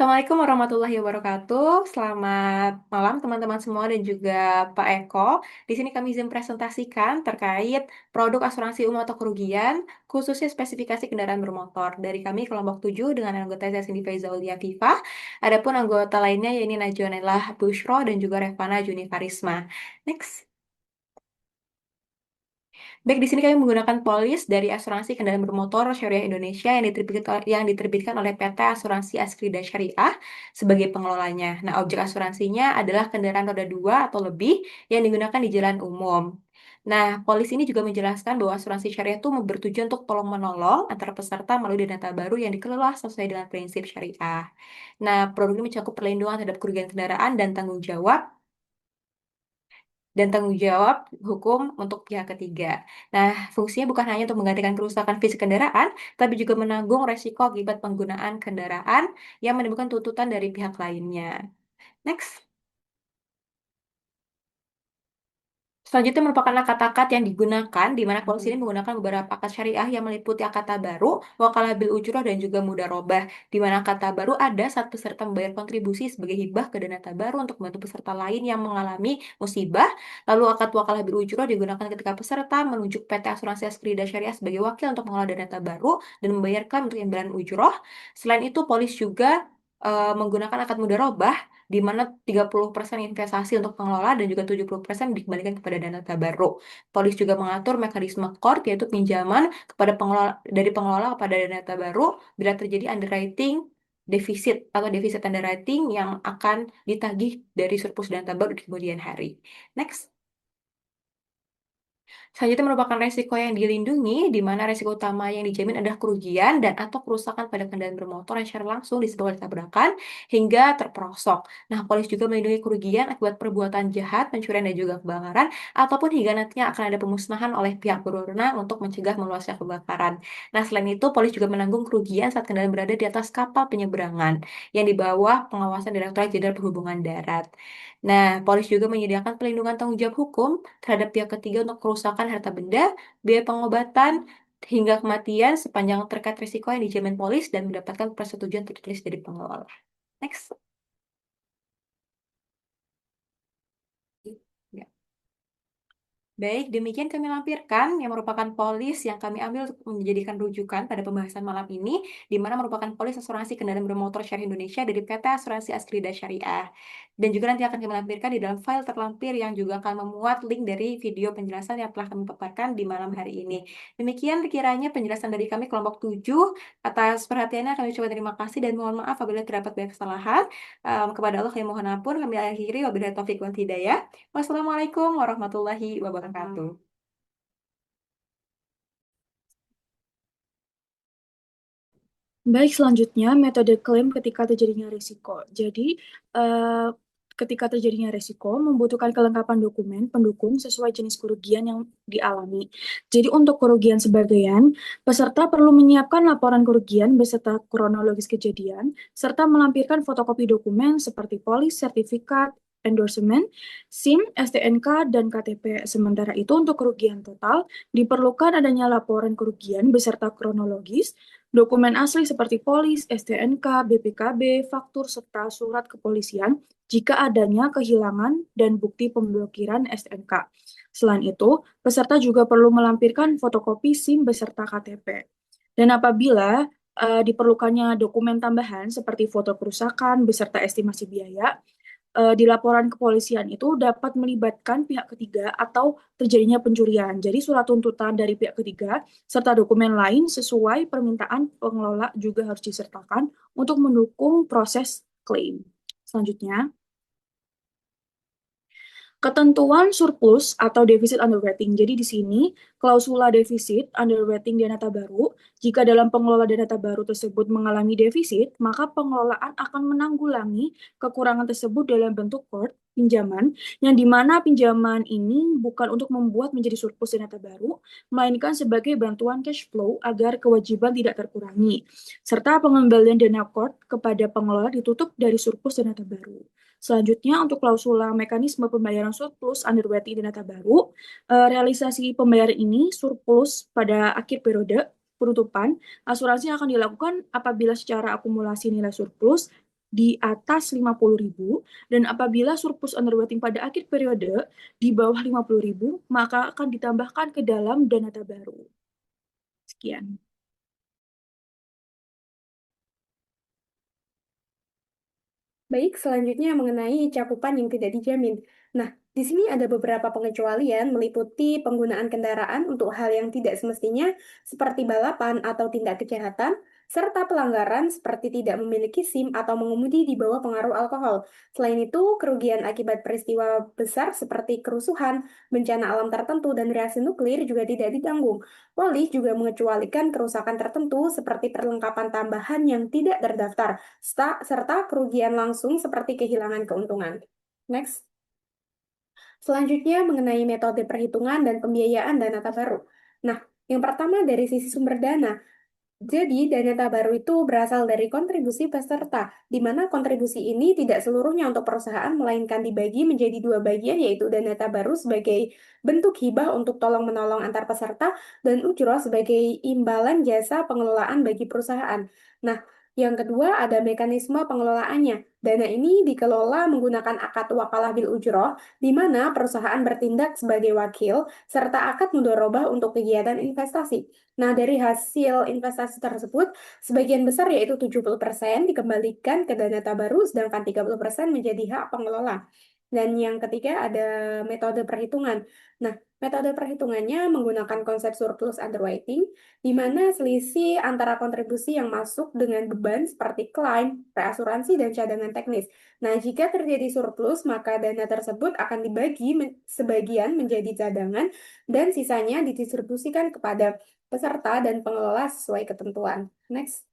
Assalamualaikum warahmatullahi wabarakatuh. Selamat malam teman-teman semua dan juga Pak Eko. Di sini kami izin presentasikan terkait produk asuransi umum atau kerugian, khususnya spesifikasi kendaraan bermotor. Dari kami kelompok 7 dengan anggota saya Cindy Faizaulia Viva. Adapun anggota lainnya yaitu Najwa Bushro dan juga Revana Juni Farisma. Next. Baik, di sini kami menggunakan polis dari asuransi kendaraan bermotor Syariah Indonesia yang diterbitkan oleh PT Asuransi Askrida Syariah sebagai pengelolanya. Nah, objek asuransinya adalah kendaraan roda 2 atau lebih yang digunakan di jalan umum. Nah, polis ini juga menjelaskan bahwa asuransi syariah itu bertujuan untuk tolong-menolong antara peserta melalui data baru yang dikelola sesuai dengan prinsip syariah. Nah, produk ini mencakup perlindungan terhadap kerugian kendaraan dan tanggung jawab hukum untuk pihak ketiga. Nah, fungsinya bukan hanya untuk menggantikan kerusakan fisik kendaraan, tapi juga menanggung resiko akibat penggunaan kendaraan yang menimbulkan tuntutan dari pihak lainnya. Next. Selanjutnya merupakan akad-akad yang digunakan, di mana polisi ini menggunakan beberapa akad syariah yang meliputi akad baru, wakalah bil ujroh, dan juga mudharabah. Di mana akad baru ada saat peserta membayar kontribusi sebagai hibah ke dana tabaru untuk membantu peserta lain yang mengalami musibah. Lalu akad wakalah bil ujroh digunakan ketika peserta menunjuk PT Asuransi Askrida Syariah sebagai wakil untuk mengelola dana tabaru dan membayarkan untuk imbalan ujroh. Selain itu, polis juga menggunakan akad mudharabah di mana 30% investasi untuk pengelola dan juga 70% dikembalikan kepada dana tabarruk. Polis juga mengatur mekanisme CORT, yaitu pinjaman kepada pengelola dari pengelola kepada dana tabarruk bila terjadi underwriting defisit atau defisit underwriting yang akan ditagih dari surplus dana tabarruk di kemudian hari. Next. Selanjutnya merupakan resiko yang dilindungi, di mana resiko utama yang dijamin adalah kerugian dan atau kerusakan pada kendaraan bermotor yang secara langsung disebabkan oleh tabrakan hingga terperosok. Nah, polis juga melindungi kerugian akibat perbuatan jahat, pencurian dan juga kebakaran, ataupun hingga nantinya akan ada pemusnahan oleh pihak berwenang untuk mencegah meluasnya kebakaran. Nah, selain itu, polis juga menanggung kerugian saat kendaraan berada di atas kapal penyeberangan yang di bawah pengawasan Direktorat Jenderal Perhubungan Darat. Nah, polis juga menyediakan pelindungan tanggung jawab hukum terhadap pihak ketiga untuk kerusakan harta benda, biaya pengobatan, hingga kematian sepanjang terkait risiko yang dijamin polis dan mendapatkan persetujuan tertulis dari pengelola. Next. Ya. Baik, demikian kami lampirkan yang merupakan polis yang kami ambil untuk menjadikan rujukan pada pembahasan malam ini, di mana merupakan polis asuransi kendaraan bermotor Syariah Indonesia dari PT Asuransi Askrida Syariah. Dan juga nanti akan kami lampirkan di dalam file terlampir yang juga akan memuat link dari video penjelasan yang telah kami paparkan di malam hari ini. Demikian kiranya penjelasan dari kami kelompok 7. Atas perhatiannya kami coba terima kasih dan mohon maaf apabila terdapat banyak kesalahan. Kepada Allah kami mohon ampun, kami akhiri wabillahi taufiq wal hidayah. Wassalamualaikum warahmatullahi wabarakatuh. Baik, selanjutnya metode klaim ketika terjadinya risiko. Jadi, eh, ketika terjadinya risiko membutuhkan kelengkapan dokumen pendukung sesuai jenis kerugian yang dialami. Jadi, untuk kerugian sebagian, peserta perlu menyiapkan laporan kerugian beserta kronologis kejadian, serta melampirkan fotokopi dokumen seperti polis, sertifikat, endorsement, SIM, STNK, dan KTP. Sementara itu, untuk kerugian total, diperlukan adanya laporan kerugian beserta kronologis, dokumen asli seperti polis, STNK, BPKB, faktur, serta surat kepolisian jika adanya kehilangan dan bukti pemblokiran STNK. Selain itu, peserta juga perlu melampirkan fotokopi SIM beserta KTP. Dan apabila diperlukannya dokumen tambahan seperti foto kerusakan beserta estimasi biaya, di laporan kepolisian itu dapat melibatkan pihak ketiga atau terjadinya pencurian. Jadi surat tuntutan dari pihak ketiga serta dokumen lain sesuai permintaan pengelola juga harus disertakan untuk mendukung proses klaim. Selanjutnya, ketentuan surplus atau defisit underwriting. Jadi di sini klausula defisit underwriting dana baru, jika dalam pengelola dana baru tersebut mengalami defisit, maka pengelolaan akan menanggulangi kekurangan tersebut dalam bentuk core pinjaman, yang dimana pinjaman ini bukan untuk membuat menjadi surplus dana baru, melainkan sebagai bantuan cash flow agar kewajiban tidak terkurangi, serta pengembalian dana core kepada pengelola ditutup dari surplus dana baru. Selanjutnya, untuk klausula mekanisme pembayaran surplus underwriting dana baru, realisasi pembayaran ini surplus pada akhir periode penutupan, asuransi akan dilakukan apabila secara akumulasi nilai surplus di atas 50.000 dan apabila surplus underweighting pada akhir periode di bawah 50.000 maka akan ditambahkan ke dalam dana baru. Sekian. Baik, selanjutnya mengenai cakupan yang tidak dijamin. Nah, di sini ada beberapa pengecualian meliputi penggunaan kendaraan untuk hal yang tidak semestinya, seperti balapan atau tindak kejahatan, serta pelanggaran seperti tidak memiliki SIM atau mengemudi di bawah pengaruh alkohol. Selain itu, kerugian akibat peristiwa besar seperti kerusuhan, bencana alam tertentu, dan reaksi nuklir juga tidak ditanggung. Polisi juga mengecualikan kerusakan tertentu seperti perlengkapan tambahan yang tidak terdaftar serta kerugian langsung seperti kehilangan keuntungan. Next. Selanjutnya mengenai metode perhitungan dan pembiayaan dana baru. Nah, yang pertama dari sisi sumber dana. Jadi, dana baru itu berasal dari kontribusi peserta, di mana kontribusi ini tidak seluruhnya untuk perusahaan, melainkan dibagi menjadi dua bagian, yaitu dana baru sebagai bentuk hibah untuk tolong-menolong antar peserta, dan ujroh sebagai imbalan jasa pengelolaan bagi perusahaan. Nah, yang kedua ada mekanisme pengelolaannya. Dana ini dikelola menggunakan akad wakalah bil ujroh, di mana perusahaan bertindak sebagai wakil, serta akad mudharabah untuk kegiatan investasi. Nah, dari hasil investasi tersebut, sebagian besar yaitu 70% dikembalikan ke dana tabarut, sedangkan 30% menjadi hak pengelola. Dan yang ketiga ada metode perhitungan. Nah, metode perhitungannya menggunakan konsep surplus underwriting, di mana selisih antara kontribusi yang masuk dengan beban seperti klaim, reasuransi, dan cadangan teknis. Nah, jika terjadi surplus, maka dana tersebut akan dibagi sebagian menjadi cadangan, dan sisanya didistribusikan kepada peserta dan pengelola sesuai ketentuan. Next.